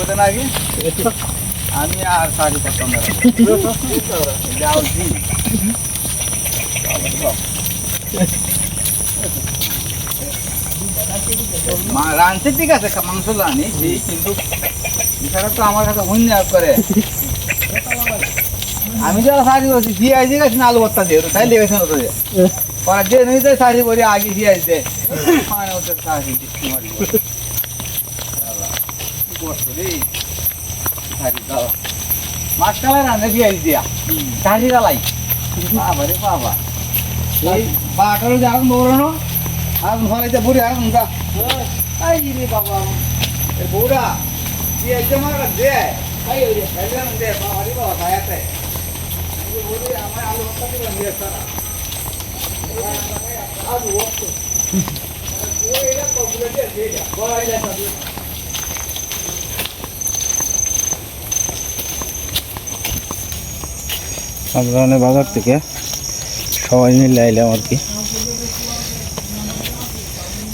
করতেন আগে আমি আর শাড়ি করতাম না যাও জি রাঁধতে ঠিক আছে মাংস জানি কিন্তু এছাড়া তো আমার কাছে হইনি আর করে আমি যারা শাড়ি বলছি জিয়াই দিয়ে গেছি আলু ভর্তা দিয়ে তাই লেগেছে না তো পরে যে নেই তো শাড়ি পরে আগে জিয়াই দেয় মানে ওদের শাড়ি বৃষ্টি মারি কি করছো রে শাড়ি দাও মাছ কালাই রান্না জিয়াই দিয়া শাড়ি গালাই বাবা রে বাবা এই বাটারও যে আগুন বড়ানো আগুন ফলাইতে বুড়ি আগুন গা এই রে বাবা এই বুড়া জিয়াই যে মারা দে তাই ওই খাইলাম দে বাবা রে বাবা খায়াতে আমার আলু ভর্তা দিবেন দিয়ে সারা আলু ভর্তা ওই এটা কবুলে দিয়ে দে বড় এটা সাথে আমরা বাজার থেকে সবাই মিলে আইলাম আর কি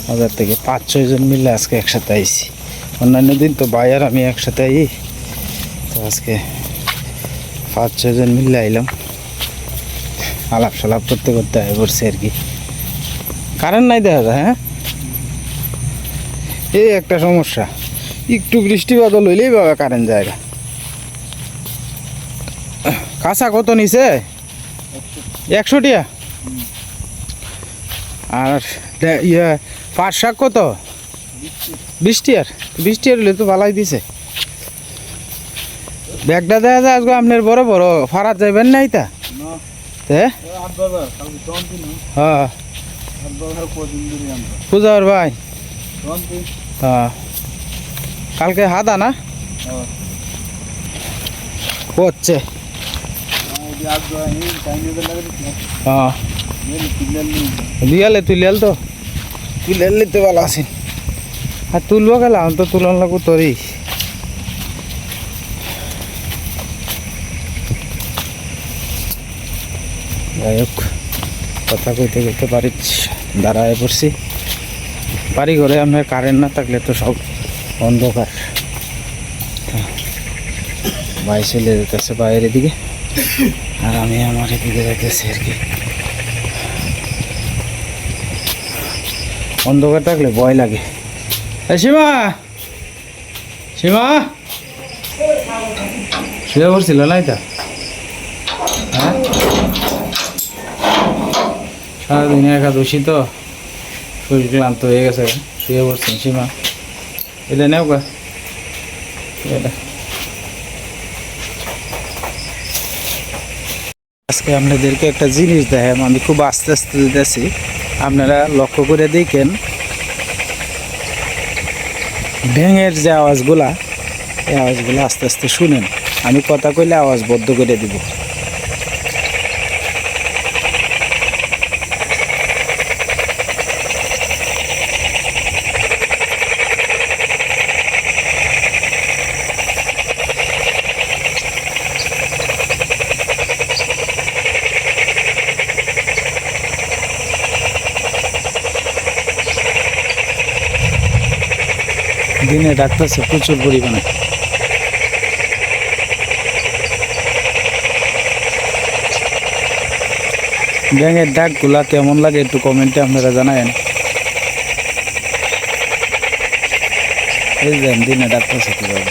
বাজার থেকে 5-6 জন মিলে আজকে একসাথে আইছি অন্যান্য দিন তো ভাই আর আমি একসাথে আই তো আজকে 5-6 জন মিলে আইলাম আলাপ সালাপ করতে করতে আয় পড়ছে আর কি কারেন্ট নাই দেখা যায় হ্যাঁ এই একটা সমস্যা একটু বৃষ্টি বাদল হইলেই বাবা কারেন্ট জায়গা কাঁচা কত নিছে 100 টাকা আর ইয়ে পাট শাক কত 20 টাকার 20 টাকার হলে তো ভালোই দিছে ব্যাগটা দেখা যায় আজকে আপনার বড় বড় ফারাত যাইবেন না এইটা হ্যাঁ পূজার ভাই হ্যাঁ কালকে হাদা না হচ্ছে হ্যাঁ দিয়ালে তুলিয়াল তো তুলিয়াল নিতে ভালো আছেন আর তুলবো গেল আমি তো তুলন লাগবো তোরই যাই হোক কথা কইতে কইতে পারি দাঁড়ায় পড়ছি বাড়ি ঘরে আপনার কারেন্ট না থাকলে তো সব অন্ধকার ভাই চলে যেতেছে বাইরের দিকে আর আমি আমার এদিকে যাইতেছি আর কি অন্ধকার থাকলে ভয় লাগে সীমা সীমা শুয়ে পড়ছিল না এটা হ্যাঁ সারাদিন একাদশী তো শরীর ক্লান্ত হয়ে গেছে শুয়ে পড়ছেন সীমা এটা নেও কা এটা আজকে আপনাদেরকে একটা জিনিস দেখাম আমি খুব আস্তে আস্তে দিতেছি আপনারা লক্ষ্য করে দেখেন ব্যাঙের যে আওয়াজগুলা এই আওয়াজগুলো আস্তে আস্তে শুনেন আমি কথা কইলে আওয়াজ বদ্ধ করে দিব দিনে ডাকতেছে প্রচুর পরিমাণে ব্যাঙের ডাকগুলা কেমন লাগে একটু কমেন্টে আপনারা জানায়েন এই যে দিনে ডাকতেছে কিভাবে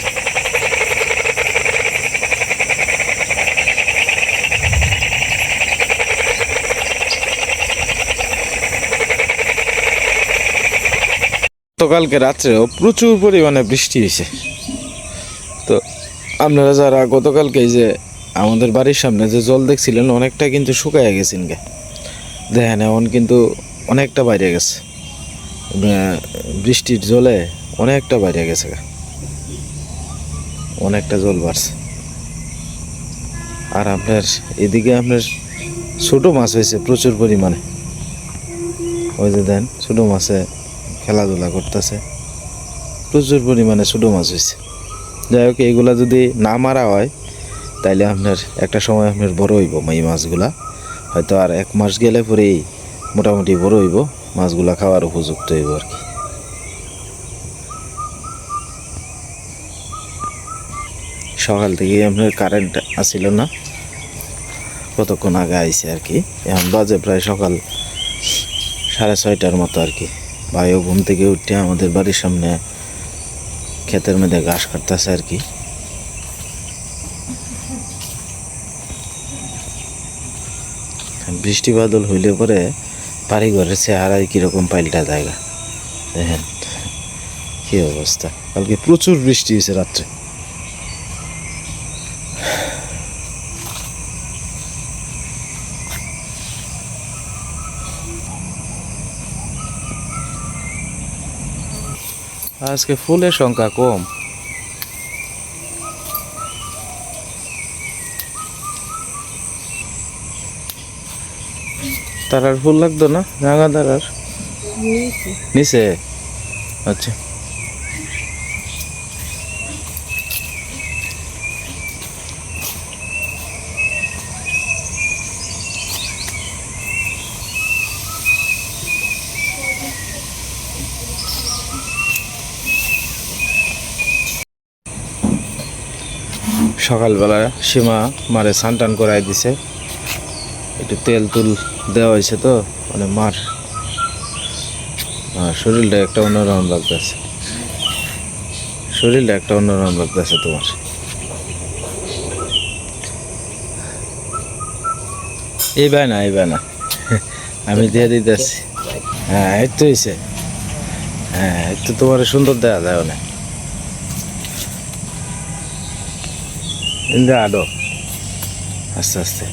গতকালকে রাত্রেও প্রচুর পরিমাণে বৃষ্টি হয়েছে তো আপনারা যারা গতকালকে যে আমাদের বাড়ির সামনে যে জল দেখছিলেন অনেকটা কিন্তু শুকায় গেছেন গে দেখেন এমন কিন্তু অনেকটা বাইরে গেছে বৃষ্টির জলে অনেকটা বাইরে গেছে অনেকটা জল বাড়ছে আর আপনার এদিকে আপনার ছোটো মাছ হয়েছে প্রচুর পরিমাণে ওই যে দেন ছোটো মাছে খেলাধুলা করতেছে প্রচুর পরিমাণে ছোটো মাছ হয়েছে যাই হোক এইগুলা যদি না মারা হয় তাইলে আপনার একটা সময় আপনার বড় হইব এই মাছগুলা হয়তো আর 1 মাস গেলে পরেই মোটামুটি বড় হইব মাছগুলা খাওয়ার উপযুক্ত হইব আর কি সকাল থেকে আপনার কারেন্ট আসিল না, কতক্ষণ আগে আইছে আর কি। এখন বাজে প্রায় সকাল 6:30টার মতো আর কি। ভাইও ঘুম থেকে উঠে আমাদের বাড়ির সামনে ক্ষেতের মধ্যে ঘাস কাটতেছে আর কি। বৃষ্টি বাদল হইলে পরে বাড়ি ঘরের চেহারায় কীরকম পাল্টা জায়গা দেখেন কি অবস্থা। কালকে প্রচুর বৃষ্টি হয়েছে রাত্রে। আজকে ফুলের সংখ্যা কম। তারার ফুল লাগতো না, রাঙা তারার নিচে। আচ্ছা, সকালবেলা সীমা মারে স্নান টান করাই দিছে, একটু তেল তুল দেওয়া হয়েছে তো মানে মার শরীরটা একটা অন্যরকম লাগতেছে, শরীরটা একটা অন্যরকম লাগতেছে তোমার। এইবার না আমি দিয়ে দিতেছি। হ্যাঁ এই তো হয়েছে, হ্যাঁ একটু তোমার সুন্দর দেওয়া যায় অনেক। আডো আস্তে আস্তে।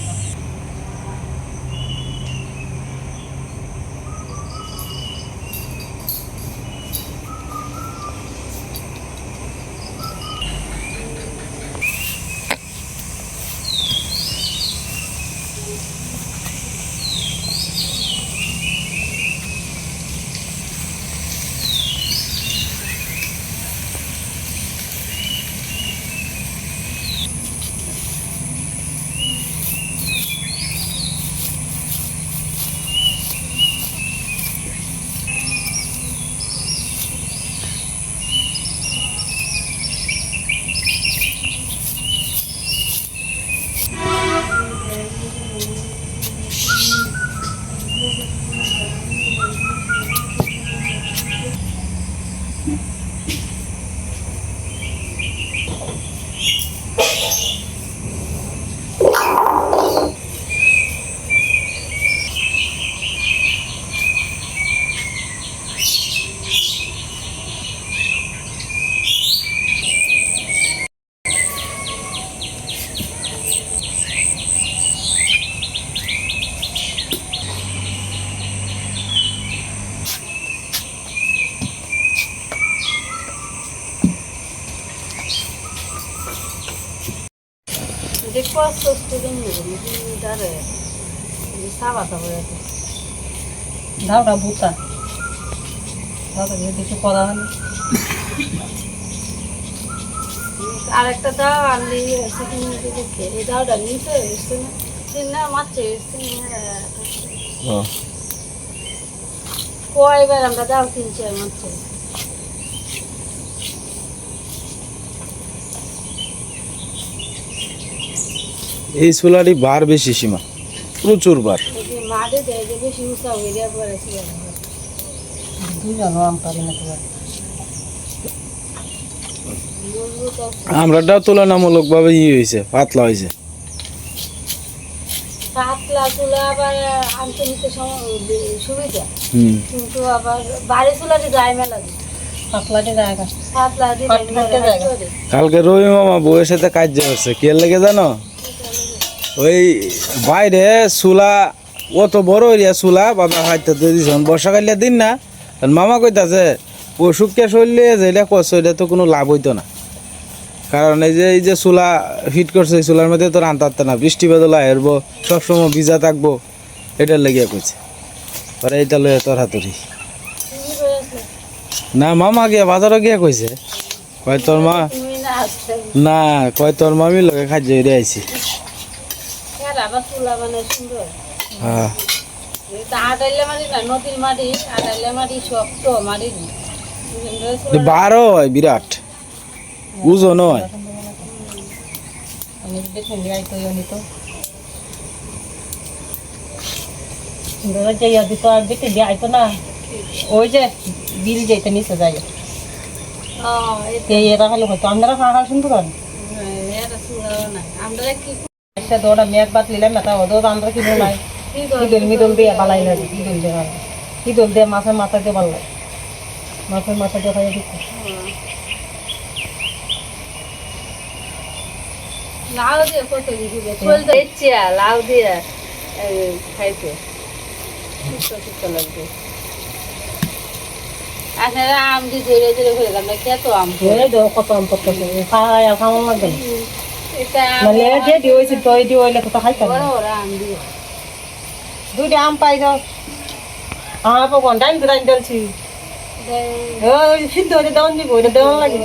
ধাওটা ভুতা ধাওটা কিছু করা হয়নি। আরেকটা দাও আনলি এই দাওটা নিচে এসছে না চিন্না মারছে কয়বার আমরা দাও কিনছি আর মারছে। এই সোলারই বার বেশি সীমা, প্রচুর বার। মাঠে দেয় যে বেশি উঁচা হয়ে দেওয়া পরে দুজনও আম পারি না তোমার আমরাটাও তুলনামূলকভাবে হয়েছে, পাতলা হয়েছে। পাতলা চুলা আবার আনতে নিতে সুবিধা, কিন্তু আবার বাড়ি চুলাতে যায় মেলা পাতলাতে জায়গা পাতলাতে জায়গা। কালকে রবি মামা বউয়ের সাথে কাজ করছে, কি লেগে জানো? ওই বাইরে চুলা অত বড় এরিয়া চুলা বাবা হাইতে দিয়েছেন, বর্ষাকালিয়া দিন না। মামা কইতাছে অসুখকে চললে যেটা করছো এটা তো কোনো লাভ হইতো না, কারণ এই যে চুলা ফিট করছে এই চুলার মধ্যে তো রান্তাতে না, বৃষ্টি বাদলা হেরবো সবসময় ভিজা থাকবো, এটার লেগে কইছে। পরে এইটা লয়ে তরাতরি না মামা গিয়া বাজারে গিয়া কইছে, কয় তোর মা না কয় তোর মামির লগে খাদ্য এড়ে আইছি। হ্যাঁ বারো হয় বিরাট ওজন হয়। আমি দেখুন যাই তো ইয়ে নিত যাই দিত আর দেখতে যাই তো না ওই যে বিল যেতে নিচে যাই এরা হলো হয়তো আমরা খাওয়া শুনতে পারেন একটা দৌড়া মেঘ বাদ নিলাম না ওদের আমরা কিনো নাই ইদল মিদল দিয়ে বালাই লাগে ইদল দিয়ে মাছের মাথা দিয়ে ভালো লাগে মাছের মাথা দিয়ে খাই দিচ্ছে লাউ দিয়ে কত দিবে ফুল তো ইচ্ছে লাউ দিয়ে খাইতে সুস্থ লাগবে আসলে আম দিয়ে ধরে ধরে ঘুরে গেলাম কত আম কত আম করতেছে খাওয়া খাওয়া লাগবে এটা মানে যে দিয়েছি তো এই দিয়ে হইলে তো খাইতাম বড় বড় আম দিয়ে দুইটা আম পাই যাও আমার পকন ডাইন ডাইন ডালছি ওই সিদ্ধ হয়ে দেওয়ান দিব ওইটা দেওয়ান লাগে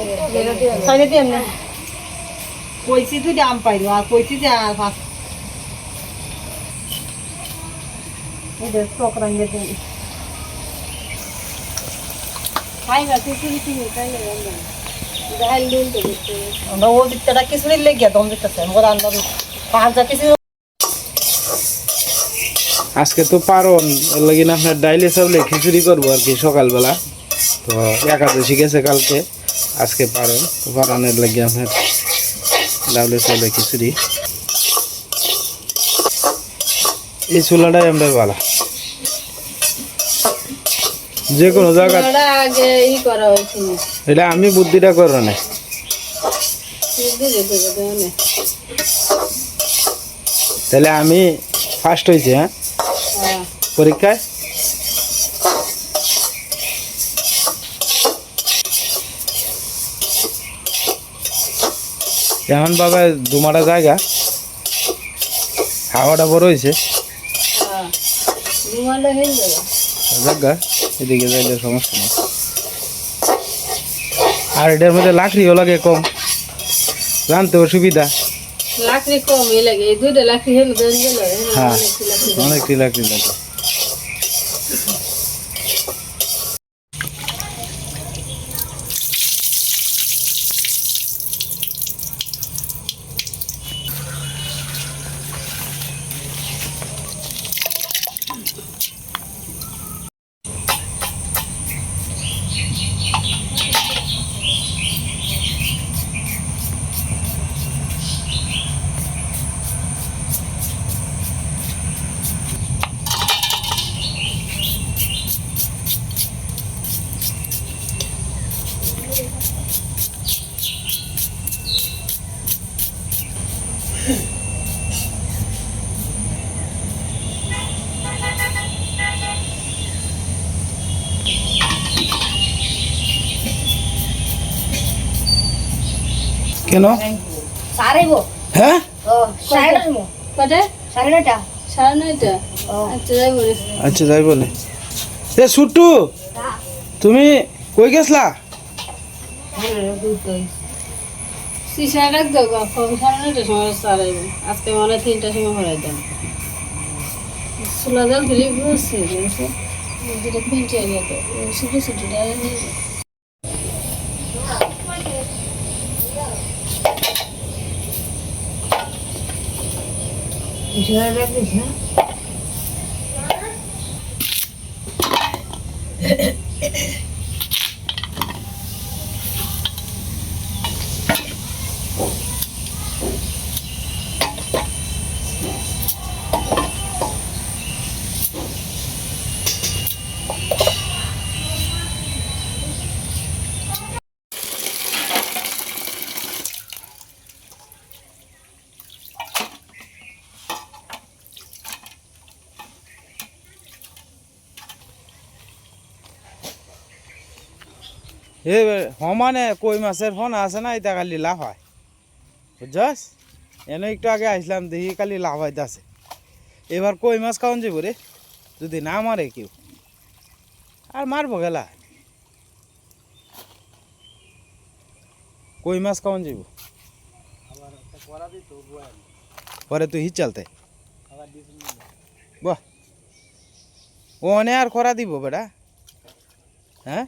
খাইতে দিই এমনি কইছি দুইটা আম পাইলো আর কইছি যে ফার্স্ট এই যে টক রঙের দিন খাই না খিচুড়ি কিনে খাই না ডাল দুল তো দিতে আমরা ও দিকটা খিচুড়ি লেগে দম দিতেছে আমরা রান্না পাঁচটা কিছু আজকে তো পারন এর লাগি না আপনার ডাইলে চাউলে খিচুড়ি করবো আর কি সকালবেলা তো একাদশী গেছে কালকে আজকে পারন তো পারনের লাগি আপনার ডাউলে চাউলে খিচুড়ি এই চুলাটাই আমাদের ভালো যে কোনো জায়গা আগে ই করা হয়েছিল এটা আমি বুদ্ধিটা করো না তাহলে আমি ফার্স্ট হয়েছি হ্যাঁ পরীক্ষায় যেমন বাবা দুমারা জায়গা হাওয়াটা বড় হয়েছে জায়গা এদিকে যাইলে সমস্যা নেই আর এটার মধ্যে লাকড়িও লাগে কম জানতেও সুবিধা লাকড়ি কম লাগে এই দুইটা লাকড়ি হলো হ্যাঁ অনেকটি লাকড়ি লাগে কেন সারাইবো হ্যাঁ ও সারাইবো কটা সারাইটা 9:30 আচ্ছা যাই বলে আচ্ছা যাই বলে এ সুট্টু তুমি কই গেছলা সিসা রাখ দাও ফোন 9:30 সময় সারাইব আজকে মানে 3টার সময় হয়ে যাবে সুলা জল দিলি বসে গেছে যেটা পিঞ্চে গেছে শুধু শুধু ডাল নিয়ে ঝাড় রাখিস না এ সমানে কই মাছের ফোন আছে না এটা খালি লাভ হয় বুঝছস এনে একটু আগে আসলাম দেখি খালি লাভ হইতাছে এবার কই মাছ খাওয়ান যাবো রে যদি না মারে কেউ আর মারবো গেলা কই মাছ খাওয়ান যাব পরে তুই হিট চালতে বাহ ও অনে আর খরা দিব বেটা হ্যাঁ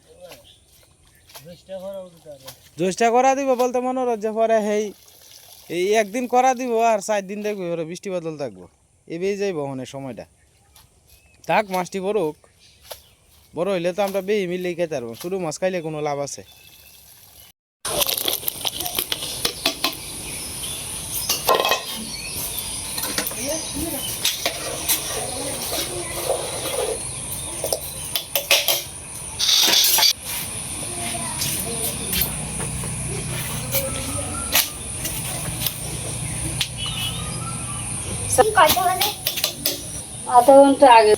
জ্যৈষ্ঠা করা দিব বলতে মনোরঞ্জ পরে হেই এই একদিন করা দিব আর 4 দিন দেখবো এবারে বৃষ্টি বাদল থাকবো এবেই যাইব ওখানে সময়টা থাক মাছটি বড় হইলে তো আমরা বেই মিলেই খেতে পারবো শুধু মাছ খাইলে কোনো লাভ আছে আধা ঘন্টা আগে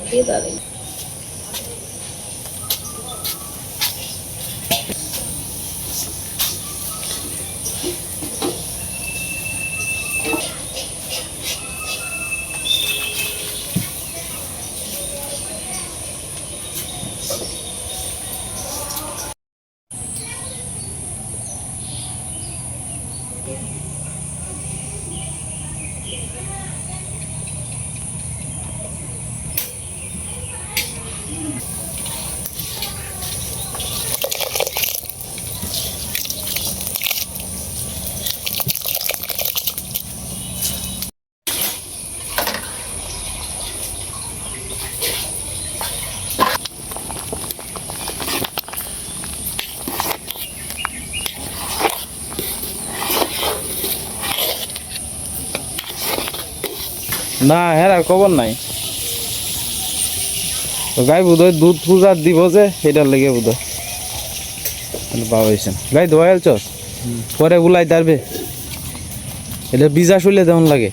দিয়ে দাঁড়াই না হ্যাঁ আর খবর নাই তো গাই বোধহয় দুধ পূজার দিব যে সেটার লেগে বোধহয় পাওয়াইছেন গাই ধোয়াল চস পরে বুলাই দাঁড়বে এটা বিজা শুলে তেমন লাগে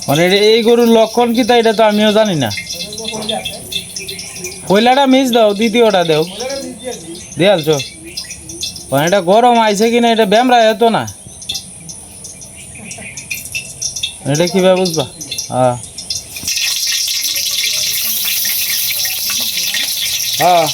মানে এই গরুর লক্ষণ কি তাই এটা তো আমিও জানি না পয়লাটা মিস দাও দ্বিতীয়টা দেও দেয়ালছো মানে এটা গরম আইছে কিনা এটা ব্যামরা এত না এটা কিভাবে বুঝবা হ্যাঁ হ্যাঁ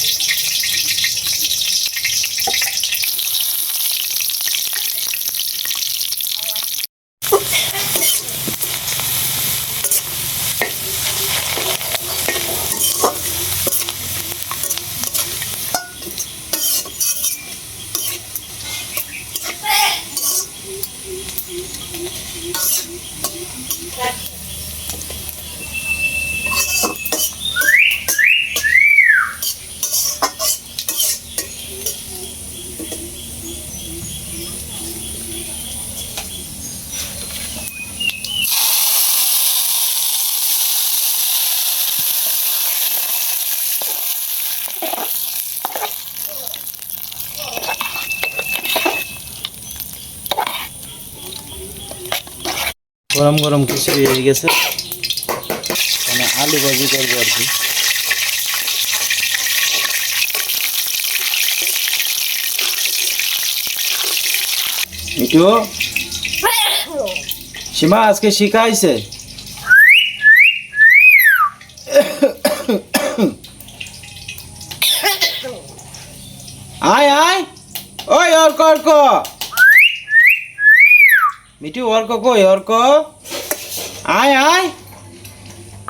গরম গরম খিচুড়ি হয়ে গেছে মানে আলু ভাজি করবো আর কি মিঠু সীমা আজকে শিখাইছে আয় আয় ওই অর্ক অর্ক মিঠু অর্ক কই অর্ক আয় আয়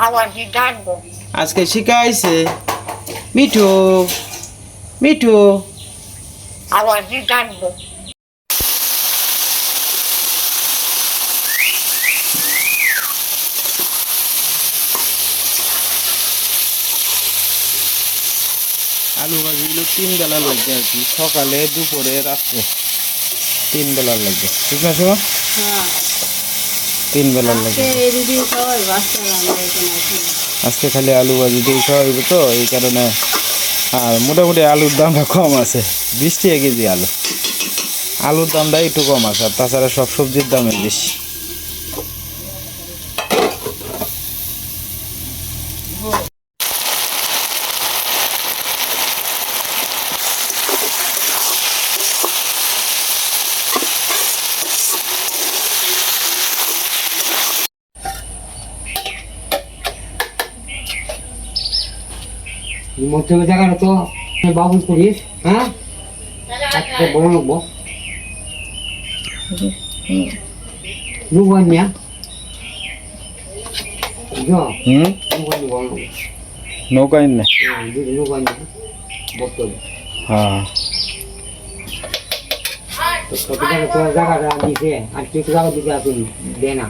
আবার কি ডাকবো আজকে শিখাইছে মিঠু মিঠু আবার কি ডাকবো আলু ভাজিগুলো 3 বেলা লাগবে আর কি সকালে দুপুরে রাত্রে 3 বেলা লাগবে ঠিক না শোনো হ্যাঁ 3 বেলা লাগবে এই দিদি সবাই বাচ্চারা আমরা এখানে আছি আজকে খালি আলু ভাজি দিয়ে খাওয়া হইব তো এই কারণে। আর মোটামুটি আলুর দামটা কম আছে, 20 টাকা কেজি আলু। আলুর দামটা একটু কম আছে, আর তাছাড়া সব সবজির দামই বেশি। মধ্যে জায়গাটা তো বাবুল করিস, হ্যাঁ আজকে বড় লাগবো লুবান মিয়া নৌকা না? লুবান বর্তমান হ্যাঁ জায়গাটা দিছে আর কিছু জায়গা দিতে আসুন দে না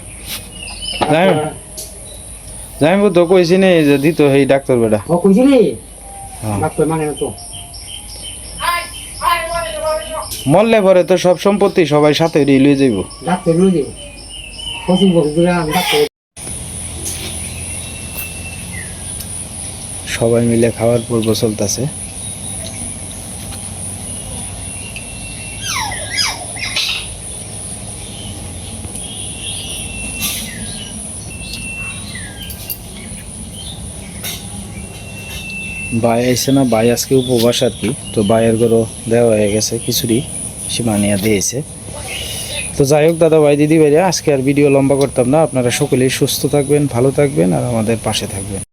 যাইব তো কইছি নি যে দিত এই ডাক্তার বেটা। ও কইছিলি হ্যাঁ। ডাক্তার মানে না তো মরলে পরে তো সব সম্পত্তি সবাই সাথে লইয়ে যাইব। ডাক্তার লই দেব পঁচিশ বছর ধরে ডাক্তার। সবাই মিলে খাওয়ার পর্ব চলতেছে। ভাই আইসে না, ভাই আজকে উপবাস আর কি। তো ভাইয়ের ঘরও দেওয়া হয়ে গেছে, খিচুড়ি সীমানিয়া দিয়েছে। তো যাই হোক দাদা ভাই দিদি ভাইরা, আজকে আর ভিডিও লম্বা করতাম না। আপনারা সকলেই সুস্থ থাকবেন, ভালো থাকবেন আর আমাদের পাশে থাকবেন।